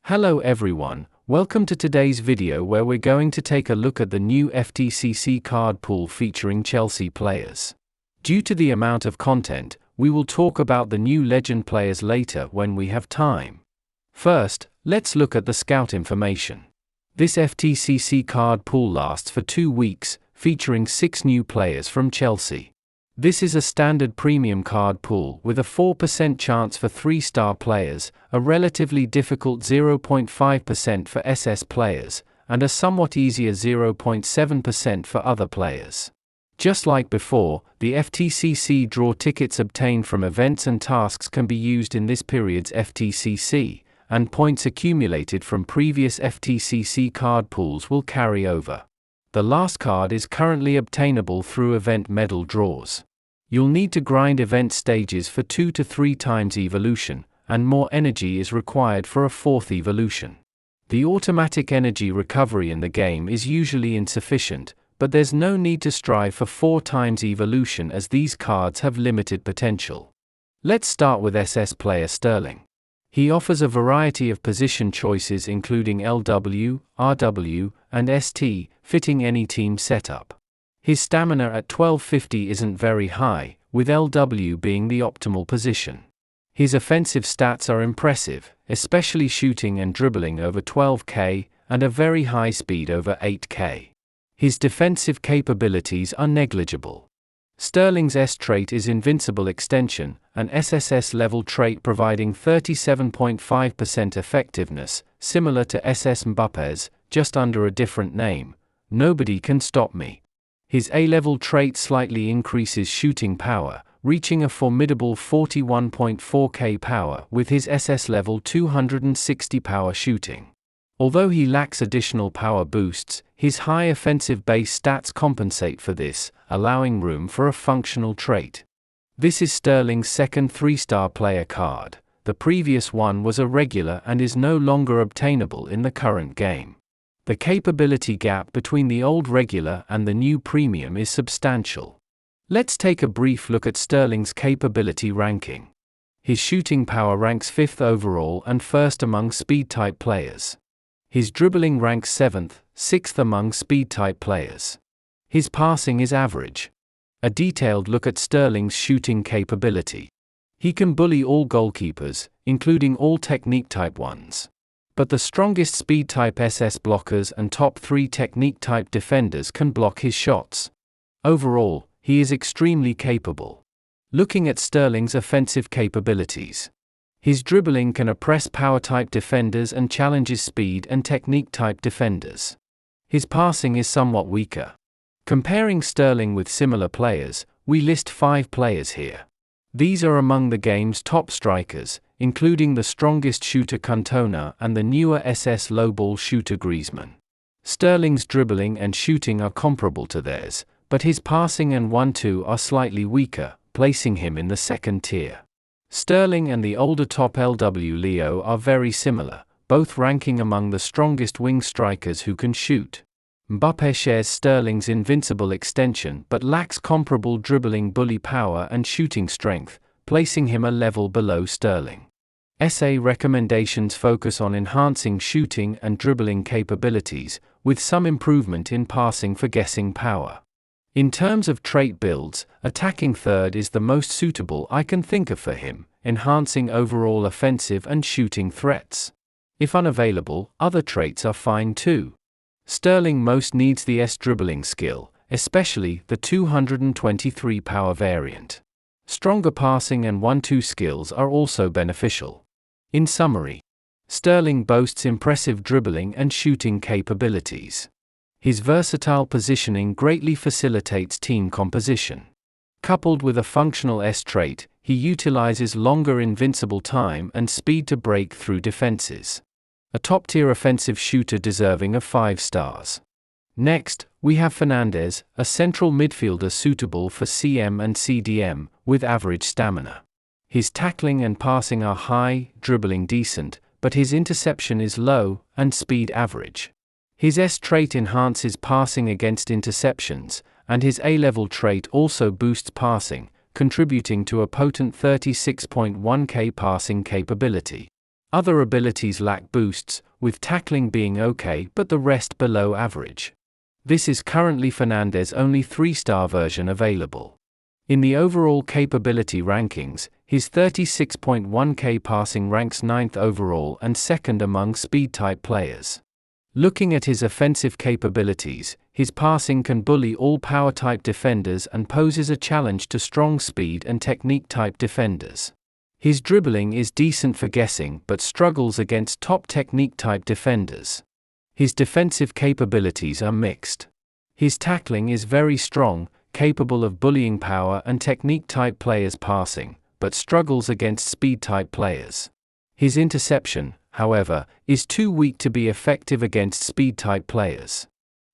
Hello everyone, welcome to today's video where we're going to take a look at the new FTCC card pool featuring Chelsea players. Due to the amount of content, we will talk about the new legend players later when we have time. First, let's look at the scout information. This FTCC card pool lasts for 2 weeks, featuring 6 new players from Chelsea. This is a standard premium card pool with a 4% chance for 3-star players, a relatively difficult 0.5% for SS players, and a somewhat easier 0.7% for other players. Just like before, the FTCC draw tickets obtained from events and tasks can be used in this period's FTCC, and points accumulated from previous FTCC card pools will carry over. The last card is currently obtainable through event medal draws. You'll need to grind event stages for 2 to 3 times evolution, and more energy is required for a 4th evolution. The automatic energy recovery in the game is usually insufficient, but there's no need to strive for 4 times evolution as these cards have limited potential. Let's start with SS player Sterling. He offers a variety of position choices including LW, RW, and ST, fitting any team setup. His stamina at 1250 isn't very high, with LW being the optimal position. His offensive stats are impressive, especially shooting and dribbling over 12k, and a very high speed over 8k. His defensive capabilities are negligible. Sterling's S trait is Invincible Extension, an SSS level trait providing 37.5% effectiveness, similar to SS Mbappe's, just under a different name. Nobody can stop me. His A-level trait slightly increases shooting power, reaching a formidable 41.4k power with his SS level 260 power shooting. Although he lacks additional power boosts, his high offensive base stats compensate for this, allowing room for a functional trait. This is Sterling's second 3-star player card. The previous one was a regular and is no longer obtainable in the current game. The capability gap between the old regular and the new premium is substantial. Let's take a brief look at Sterling's capability ranking. His shooting power ranks 5th overall and 1st among speed-type players. His dribbling ranks 7th, 6th among speed-type players. His passing is average. A detailed look at Sterling's shooting capability. He can bully all goalkeepers, including all technique-type ones. But the strongest speed-type SS blockers and top 3 technique-type defenders can block his shots. Overall, he is extremely capable. Looking at Sterling's offensive capabilities. His dribbling can oppress power-type defenders and challenges speed and technique-type defenders. His passing is somewhat weaker. Comparing Sterling with similar players, we list 5 players here. These are among the game's top strikers, including the strongest shooter Cantona and the newer SS low-ball shooter Griezmann. Sterling's dribbling and shooting are comparable to theirs, but his passing and 1-2 are slightly weaker, placing him in the 2nd tier. Sterling and the older top LW Leo are very similar, both ranking among the strongest wing strikers who can shoot. Mbappe shares Sterling's invincible extension but lacks comparable dribbling bully power and shooting strength, placing him a level below Sterling. SA recommendations focus on enhancing shooting and dribbling capabilities, with some improvement in passing for guessing power. In terms of trait builds, attacking third is the most suitable I can think of for him, enhancing overall offensive and shooting threats. If unavailable, other traits are fine too. Sterling most needs the S dribbling skill, especially the 223 power variant. Stronger passing and 1-2 skills are also beneficial. In summary, Sterling boasts impressive dribbling and shooting capabilities. His versatile positioning greatly facilitates team composition. Coupled with a functional S trait, he utilizes longer invincible time and speed to break through defenses. A top-tier offensive shooter deserving of 5 stars. Next, we have Fernandes, a central midfielder suitable for CM and CDM, with average stamina. His tackling and passing are high, dribbling decent, but his interception is low, and speed average. His S trait enhances passing against interceptions, and his A-level trait also boosts passing, contributing to a potent 36.1k passing capability. Other abilities lack boosts, with tackling being okay but the rest below average. This is currently Fernandez's only 3-star version available. In the overall capability rankings, his 36.1k passing ranks 9th overall and 2nd among speed-type players. Looking at his offensive capabilities, his passing can bully all power-type defenders and poses a challenge to strong speed and technique-type defenders. His dribbling is decent for guessing but struggles against top technique-type defenders. His defensive capabilities are mixed. His tackling is very strong, capable of bullying power and technique-type players passing, but struggles against speed-type players. His interception, however, is too weak to be effective against speed-type players.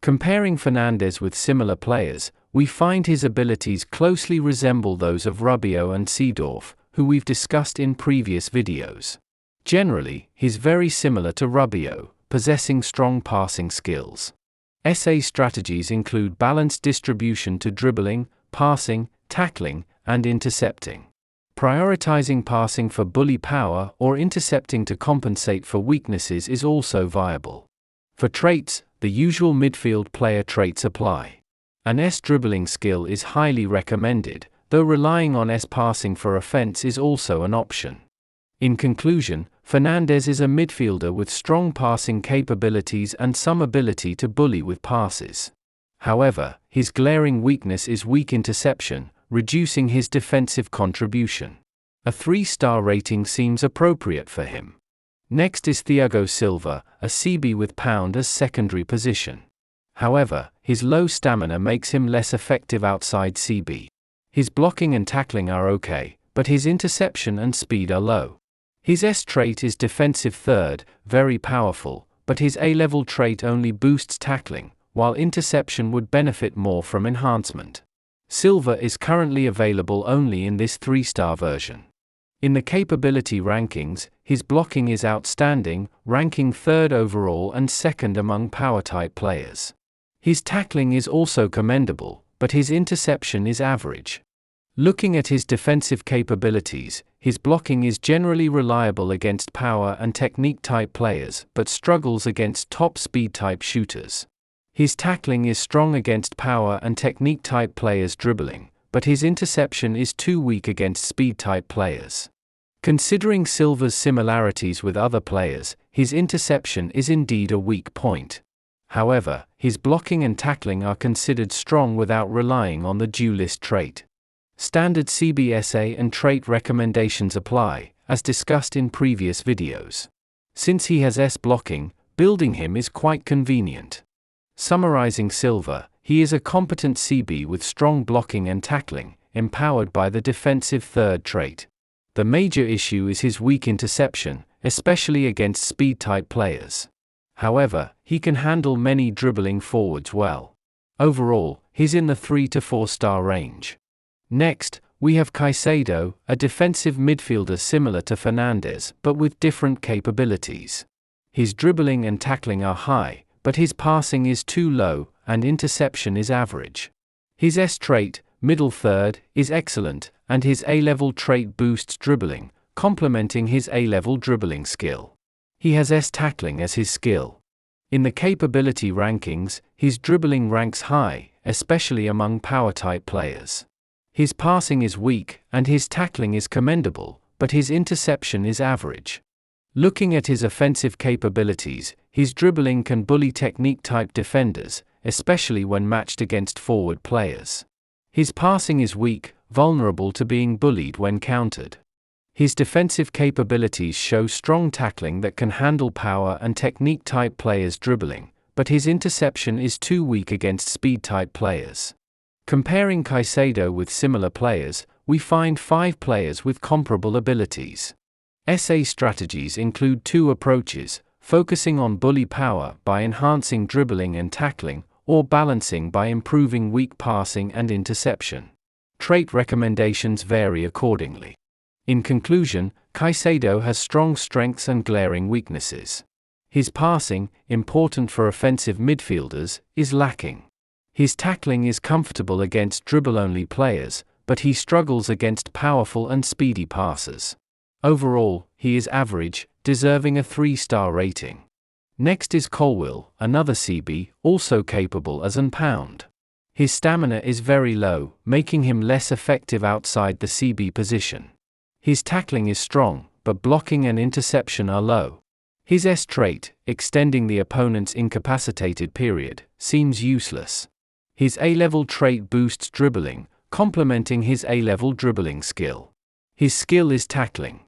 Comparing Fernandez with similar players, we find his abilities closely resemble those of Rubio and Seedorf, who we've discussed in previous videos. Generally, he's very similar to Rubio, possessing strong passing skills. SA strategies include balanced distribution to dribbling, passing, tackling, and intercepting. Prioritizing passing for bully power or intercepting to compensate for weaknesses is also viable. For traits, the usual midfield player traits apply. An S dribbling skill is highly recommended, though relying on S passing for offense is also an option. In conclusion, Fernandez is a midfielder with strong passing capabilities and some ability to bully with passes. However, his glaring weakness is weak interception, reducing his defensive contribution. A 3-star rating seems appropriate for him. Next is Thiago Silva, a CB with pound as secondary position. However, his low stamina makes him less effective outside CB. His blocking and tackling are okay, but his interception and speed are low. His S trait is defensive third, very powerful, but his A-level trait only boosts tackling, while interception would benefit more from enhancement. Silva is currently available only in this 3-star version. In the capability rankings, his blocking is outstanding, ranking 3rd overall and 2nd among power-type players. His tackling is also commendable, but his interception is average. Looking at his defensive capabilities, his blocking is generally reliable against power and technique-type players but struggles against top speed-type shooters. His tackling is strong against power and technique-type players dribbling, but his interception is too weak against speed-type players. Considering Silva's similarities with other players, his interception is indeed a weak point. However, his blocking and tackling are considered strong without relying on the duelist trait. Standard CBSA and trait recommendations apply, as discussed in previous videos. Since he has S blocking, building him is quite convenient. Summarizing Silva, he is a competent CB with strong blocking and tackling, empowered by the defensive third trait. The major issue is his weak interception, especially against speed-type players. However, he can handle many dribbling forwards well. Overall, he's in the 3 to 4-star range. Next, we have Caicedo, a defensive midfielder similar to Fernandez but with different capabilities. His dribbling and tackling are high, but his passing is too low, and interception is average. His S trait, middle third, is excellent, and his A-level trait boosts dribbling, complementing his A-level dribbling skill. He has S tackling as his skill. In the capability rankings, his dribbling ranks high, especially among power-type players. His passing is weak, and his tackling is commendable, but his interception is average. Looking at his offensive capabilities, his dribbling can bully technique-type defenders, especially when matched against forward players. His passing is weak, vulnerable to being bullied when countered. His defensive capabilities show strong tackling that can handle power and technique-type players dribbling, but his interception is too weak against speed-type players. Comparing Caicedo with similar players, we find 5 players with comparable abilities. SA strategies include 2 approaches, focusing on bully power by enhancing dribbling and tackling, or balancing by improving weak passing and interception. Trait recommendations vary accordingly. In conclusion, Caicedo has strong strengths and glaring weaknesses. His passing, important for offensive midfielders, is lacking. His tackling is comfortable against dribble-only players, but he struggles against powerful and speedy passers. Overall, he is average, deserving a 3-star rating. Next is Colwill, another CB, also capable as an pound. His stamina is very low, making him less effective outside the CB position. His tackling is strong, but blocking and interception are low. His S trait, extending the opponent's incapacitated period, seems useless. His A-level trait boosts dribbling, complementing his A-level dribbling skill. His skill is tackling.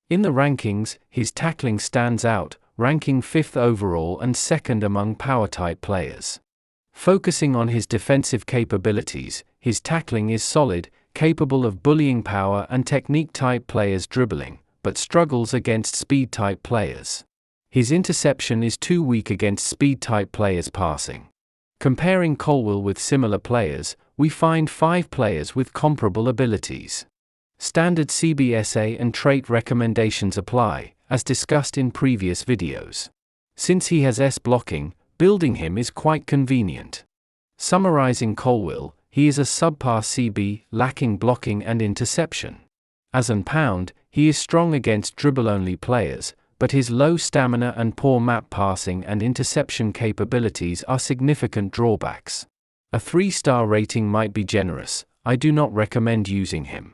In the rankings, his tackling stands out, ranking 5th overall and 2nd among power-type players. Focusing on his defensive capabilities, his tackling is solid, capable of bullying power and technique-type players dribbling, but struggles against speed-type players. His interception is too weak against speed-type players passing. Comparing Colwill with similar players, we find 5 players with comparable abilities. Standard CBSA and trait recommendations apply, as discussed in previous videos. Since he has S blocking, building him is quite convenient. Summarizing Colwill, he is a subpar CB, lacking blocking and interception. As an pound, he is strong against dribble-only players, but his low stamina and poor map passing and interception capabilities are significant drawbacks. A 3-star rating might be generous. I do not recommend using him.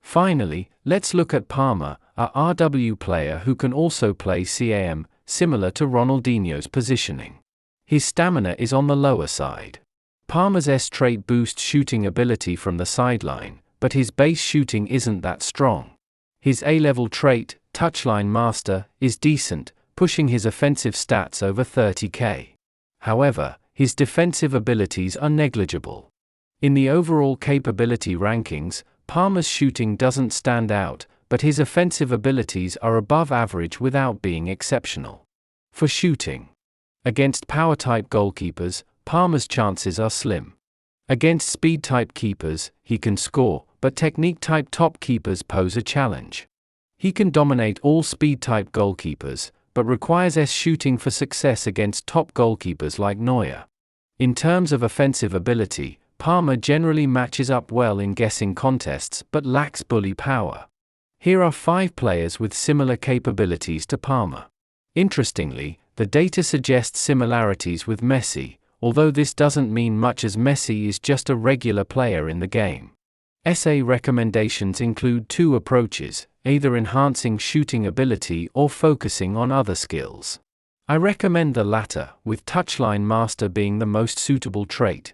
Finally, let's look at Palmer, a RW player who can also play CAM, similar to Ronaldinho's positioning. His stamina is on the lower side. Palmer's S trait boosts shooting ability from the sideline, but his base shooting isn't that strong. His A-level trait, touchline master, is decent, pushing his offensive stats over 30k. However, his defensive abilities are negligible. In the overall capability rankings, Palmer's shooting doesn't stand out, but his offensive abilities are above average without being exceptional. For shooting, against power-type goalkeepers, Palmer's chances are slim. Against speed-type keepers, he can score, but technique-type top keepers pose a challenge. He can dominate all speed-type goalkeepers, but requires S shooting for success against top goalkeepers like Neuer. In terms of offensive ability, Palmer generally matches up well in guessing contests but lacks bully power. Here are 5 players with similar capabilities to Palmer. Interestingly, the data suggests similarities with Messi, although this doesn't mean much as Messi is just a regular player in the game. SA recommendations include 2 approaches, either enhancing shooting ability or focusing on other skills. I recommend the latter, with touchline master being the most suitable trait.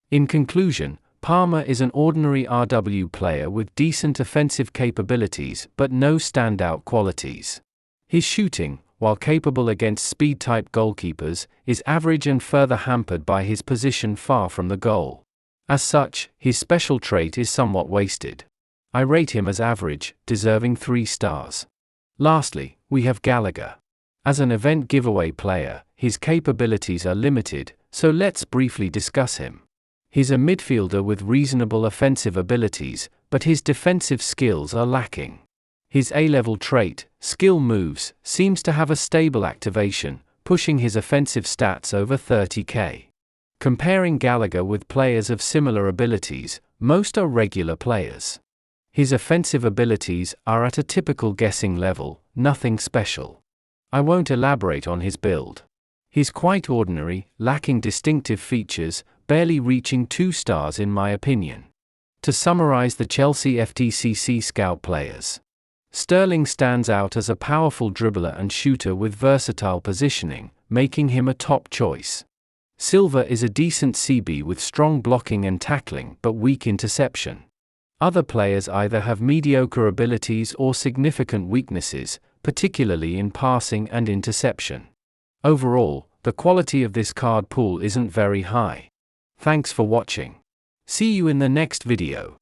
In conclusion, Palmer is an ordinary RW player with decent offensive capabilities but no standout qualities. His shooting, while capable against speed-type goalkeepers, is average and further hampered by his position far from the goal. As such, his special trait is somewhat wasted. I rate him as average, deserving 3 stars. Lastly, we have Gallagher. As an event giveaway player, his capabilities are limited, so let's briefly discuss him. He's a midfielder with reasonable offensive abilities, but his defensive skills are lacking. His A-level trait, skill moves, seems to have a stable activation, pushing his offensive stats over 30k. Comparing Gallagher with players of similar abilities, most are regular players. His offensive abilities are at a typical guessing level, nothing special. I won't elaborate on his build. He's quite ordinary, lacking distinctive features, barely reaching 2 stars in my opinion. To summarize the Chelsea FTCC Scout players. Sterling stands out as a powerful dribbler and shooter with versatile positioning, making him a top choice. Silva is a decent CB with strong blocking and tackling but weak interception. Other players either have mediocre abilities or significant weaknesses, particularly in passing and interception. Overall, the quality of this card pool isn't very high. Thanks for watching. See you in the next video.